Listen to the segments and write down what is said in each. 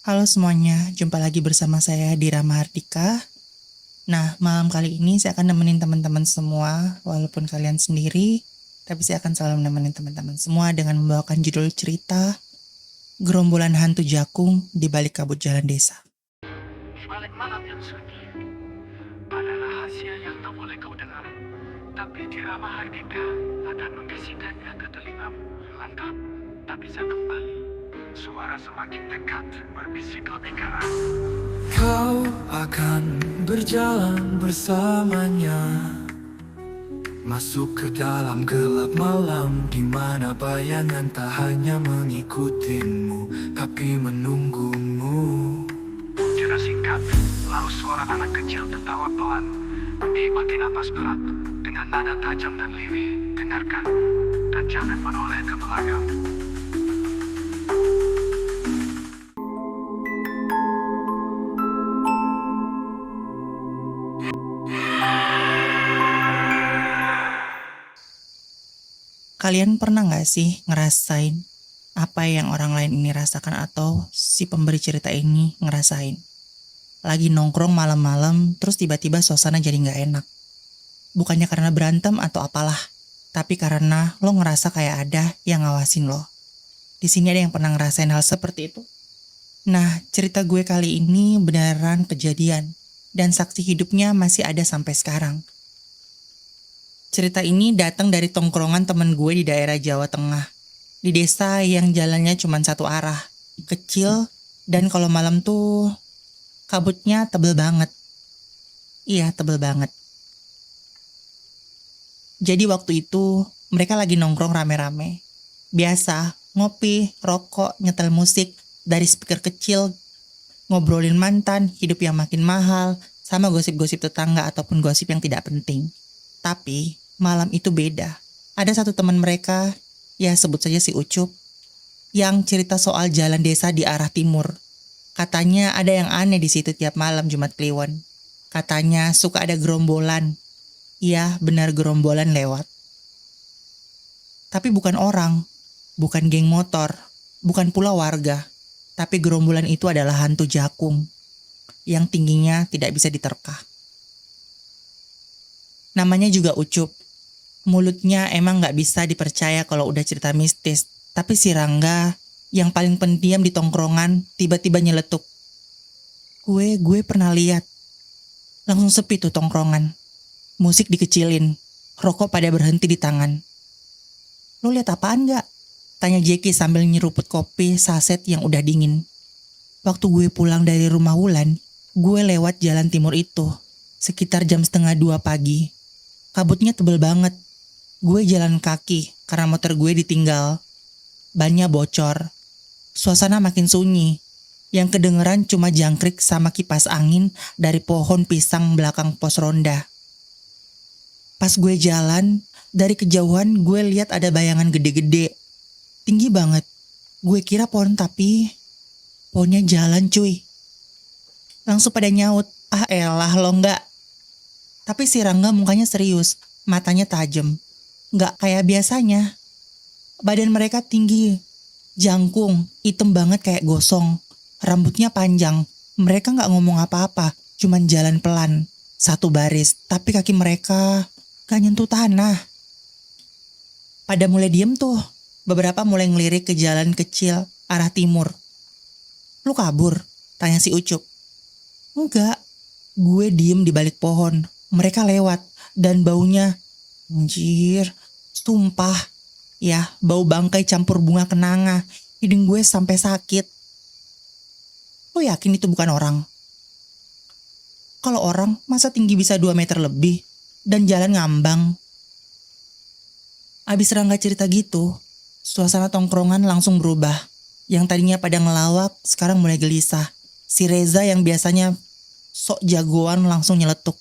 Halo semuanya, jumpa lagi bersama saya Dira Mahardika. Nah, malam kali ini saya akan nemenin teman-teman semua, walaupun kalian sendiri, tapi saya akan selalu nemenin teman-teman semua dengan membawakan judul cerita Gerombolan Hantu Jakung di Balik Kabut Jalan Desa. Di balik malam yang sunyi, ada rahasia yang tak boleh kau dengar. Tapi di ramah Hardika akan membisikkannya ke telingamu. Lantap, tak bisa kembali. Suara semakin dekat, berbisik lebih keras. Kau akan berjalan bersamanya, masuk ke dalam gelap malam, di mana bayangan tak hanya mengikutimu, tapi menunggumu. Cerita singkat, lalu suara anak kecil tertawa pelan. Nikmati napas berat dengan nada tajam dan lirih. Dengarkan dan jangan menoleh ke belakang. Kalian pernah gak sih ngerasain apa yang orang lain ini rasakan atau si pemberi cerita ini ngerasain? Lagi nongkrong malam-malam, terus tiba-tiba suasana jadi gak enak. Bukannya karena berantem atau apalah, tapi karena lo ngerasa kayak ada yang ngawasin lo. Di sini ada yang pernah ngerasain hal seperti itu? Nah, cerita gue kali ini beneran kejadian, dan saksi hidupnya masih ada sampai sekarang. Cerita ini datang dari tongkrongan temen gue di daerah Jawa Tengah. Di desa yang jalannya cuma satu arah, kecil, dan kalau malam tuh kabutnya tebel banget. Iya, tebel banget. Jadi waktu itu mereka lagi nongkrong rame-rame. Biasa, ngopi, rokok, nyetel musik dari speaker kecil, ngobrolin mantan, hidup yang makin mahal, sama gosip-gosip tetangga ataupun gosip yang tidak penting. Tapi malam itu beda. Ada satu teman mereka, ya sebut saja si Ucup, yang cerita soal jalan desa di arah timur. Katanya ada yang aneh di situ tiap malam Jumat Kliwon. Katanya suka ada gerombolan. Iya, benar gerombolan lewat. Tapi bukan orang, bukan geng motor, bukan pula warga. Tapi gerombolan itu adalah hantu jakung yang tingginya tidak bisa diterka. Namanya juga Ucup. Mulutnya emang gak bisa dipercaya kalau udah cerita mistis. Tapi si Rangga yang paling pendiam di tongkrongan tiba-tiba nyeletuk. Gue pernah lihat. Langsung sepi tuh tongkrongan. Musik dikecilin, rokok pada berhenti di tangan. Lo lihat apaan gak? Tanya Jeki sambil nyeruput kopi saset yang udah dingin. Waktu gue pulang dari rumah Wulan, gue lewat jalan timur itu. Sekitar jam 1:30 pagi. Kabutnya tebel banget. Gue jalan kaki karena motor gue ditinggal. Bannya bocor. Suasana makin sunyi. Yang kedengeran cuma jangkrik sama kipas angin dari pohon pisang belakang pos ronda. Pas gue jalan, dari kejauhan gue lihat ada bayangan gede-gede. Tinggi banget. Gue kira pohon tapi pohonnya jalan cuy. Langsung pada nyaut, ah elah lo enggak. Tapi si Rangga mukanya serius, matanya tajam. Enggak kayak biasanya. Badan mereka tinggi, jangkung, hitam banget kayak gosong. Rambutnya panjang, mereka gak ngomong apa-apa, cuman jalan pelan. Satu baris, tapi kaki mereka gak nyentuh tanah. Pada mulai diem tuh, beberapa mulai ngelirik ke jalan kecil arah timur. Lu kabur? Tanya si Ucup. Enggak, gue diem di balik pohon. Mereka lewat dan baunya, anjir, sumpah. Ya, bau bangkai campur bunga kenanga. Hidung gue sampai sakit. Lo yakin itu bukan orang? Kalau orang, masa tinggi bisa 2 meter lebih? Dan jalan ngambang. Abis Rangga cerita gitu, suasana tongkrongan langsung berubah. Yang tadinya pada ngelawak, sekarang mulai gelisah. Si Reza yang biasanya sok jagoan langsung nyeletuk.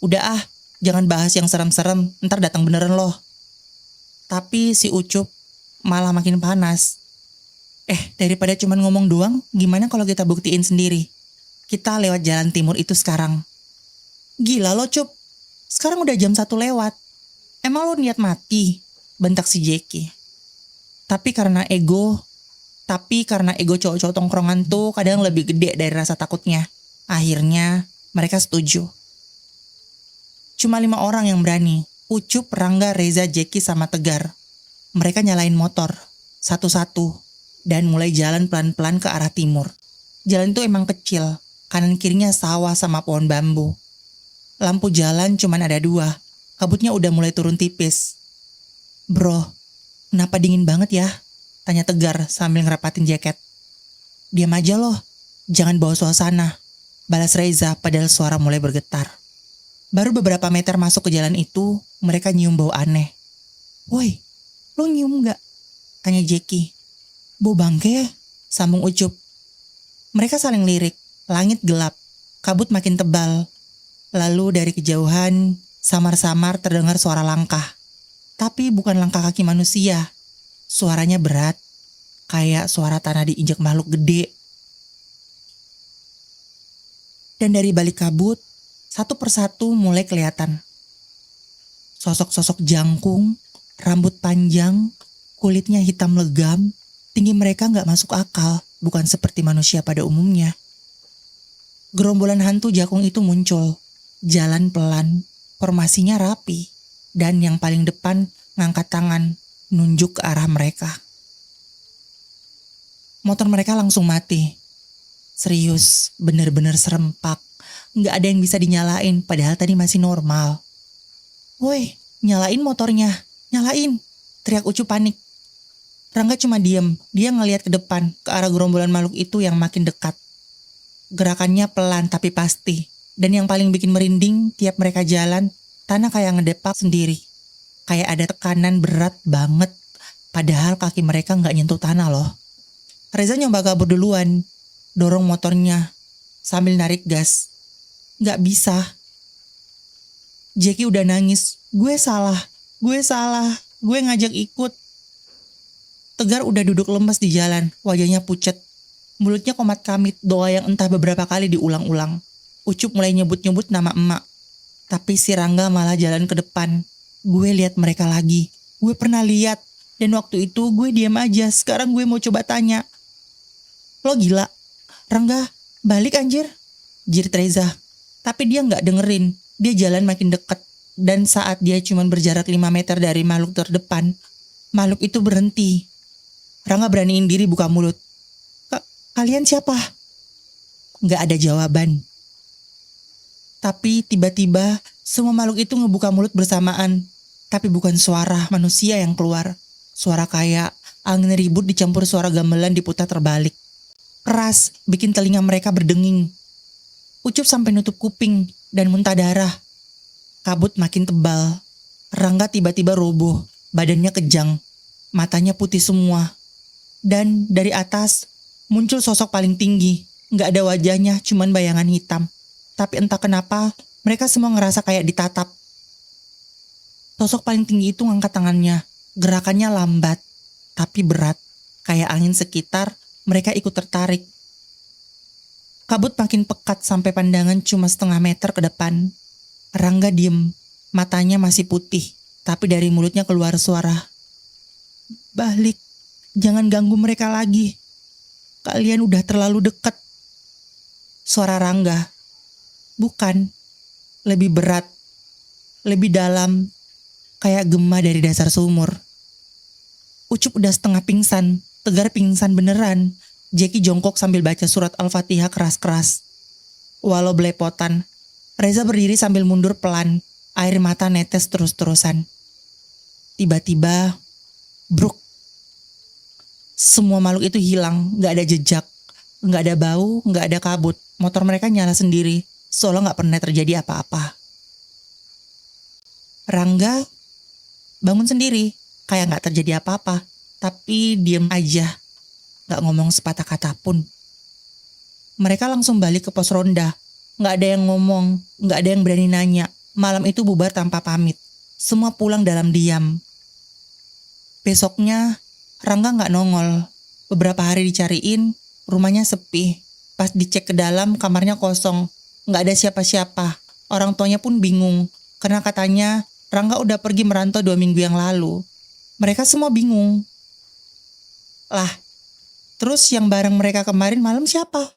Udah ah, jangan bahas yang serem-serem, ntar datang beneran loh. Tapi si Ucup malah makin panas. Daripada cuman ngomong doang, gimana kalau kita buktiin sendiri? Kita lewat jalan timur itu sekarang. Gila lo Cup, sekarang udah jam 1 lewat. Emang lo niat mati? Bentak si Jeki. Tapi karena ego, Tapi karena ego cowok-cowok tongkrongan tuh kadang lebih gede dari rasa takutnya. Akhirnya mereka setuju. Cuma 5 orang yang berani. Ucup, Rangga, Reza, Jeki, sama Tegar. Mereka nyalain motor satu-satu dan mulai jalan pelan-pelan ke arah timur. Jalan itu emang kecil, kanan kirinya sawah sama pohon bambu. Lampu jalan cuman ada 2, kabutnya udah mulai turun tipis. "Bro, kenapa dingin banget ya?" tanya Tegar sambil ngerapatin jaket. "Diam aja loh, jangan bawa suasana," balas Reza padahal suara mulai bergetar. Baru beberapa meter masuk ke jalan itu, mereka nyium bau aneh. "Woi, lo nyium gak?" tanya Jeki. "Bau bangke ya?" sambung Ucup. Mereka saling lirik, langit gelap, kabut makin tebal. Lalu dari kejauhan, samar-samar terdengar suara langkah. Tapi bukan langkah kaki manusia. Suaranya berat, kayak suara tanah diinjak makhluk gede. Dan dari balik kabut, satu persatu mulai kelihatan. Sosok-sosok jangkung, rambut panjang, kulitnya hitam legam, tinggi mereka gak masuk akal, bukan seperti manusia pada umumnya. Gerombolan hantu jakung itu muncul, jalan pelan, formasinya rapi, dan yang paling depan ngangkat tangan, nunjuk ke arah mereka. Motor mereka langsung mati. Serius, bener-bener serempak. Gak ada yang bisa dinyalain, padahal tadi masih normal. "Woi, nyalain motornya, nyalain!" teriak Ucup panik. Rangga cuma diem, dia ngeliat ke depan, ke arah gerombolan makhluk itu yang makin dekat. Gerakannya pelan tapi pasti, dan yang paling bikin merinding tiap mereka jalan, tanah kayak ngedepak sendiri. Kayak ada tekanan berat banget, padahal kaki mereka gak nyentuh tanah loh. Reza nyoba kabur duluan, dorong motornya, sambil narik gas. Gak bisa. Jeki udah nangis, gue salah, gue ngajak ikut." Tegar udah duduk lemes di jalan, wajahnya pucet. Mulutnya komat kamit, doa yang entah beberapa kali diulang-ulang. Ucup mulai nyebut-nyebut nama emak. Tapi si Rangga malah jalan ke depan. "Gue lihat mereka lagi. Gue pernah lihat. Dan waktu itu gue diam aja. Sekarang gue mau coba tanya." "Lo gila? Rangga, balik anjir," jerit Reza. Tapi dia gak dengerin. Dia jalan makin dekat. Dan saat dia cuma berjarak 5 meter dari makhluk terdepan, makhluk itu berhenti. Rangga beraniin diri buka mulut. "Kalian siapa?" Gak ada jawaban. Tapi tiba-tiba semua makhluk itu ngebuka mulut bersamaan. Tapi bukan suara manusia yang keluar. Suara kayak angin ribut dicampur suara gamelan diputar terbalik. Keras, bikin telinga mereka berdenging. Ucup sampai nutup kuping dan muntah darah. Kabut makin tebal. Rangga tiba-tiba roboh, badannya kejang. Matanya putih semua. Dan dari atas muncul sosok paling tinggi. Gak ada wajahnya, cuman bayangan hitam. Tapi entah kenapa mereka semua ngerasa kayak ditatap. Sosok paling tinggi itu ngangkat tangannya. Gerakannya lambat, tapi berat. Kayak angin sekitar, mereka ikut tertarik. Kabut makin pekat sampai pandangan cuma setengah meter ke depan. Rangga diem, matanya masih putih. Tapi dari mulutnya keluar suara. "Balik, jangan ganggu mereka lagi. Kalian udah terlalu dekat." Suara Rangga. Bukan, lebih berat, lebih dalam, kayak gema dari dasar sumur. Ucup udah setengah pingsan, Tegar pingsan beneran. Jeki jongkok sambil baca surat Al-Fatihah keras-keras. Walau belepotan, Reza berdiri sambil mundur pelan, air mata netes terus-terusan. Tiba-tiba, bruk. Semua makhluk itu hilang, gak ada jejak, gak ada bau, gak ada kabut. Motor mereka nyala sendiri, seolah gak pernah terjadi apa-apa. Rangga bangun sendiri, kayak gak terjadi apa-apa. Tapi diem aja, gak ngomong sepatah kata pun. Mereka langsung balik ke pos ronda. Gak ada yang ngomong, gak ada yang berani nanya. Malam itu bubar tanpa pamit. Semua pulang dalam diam. Besoknya, Rangga gak nongol. Beberapa hari dicariin, rumahnya sepi. Pas dicek ke dalam, kamarnya kosong. Gak ada siapa-siapa. Orang tuanya pun bingung. Karena katanya, Rangga udah pergi merantau 2 minggu yang lalu. Mereka semua bingung. Lah, Terus yang bareng mereka kemarin malam siapa?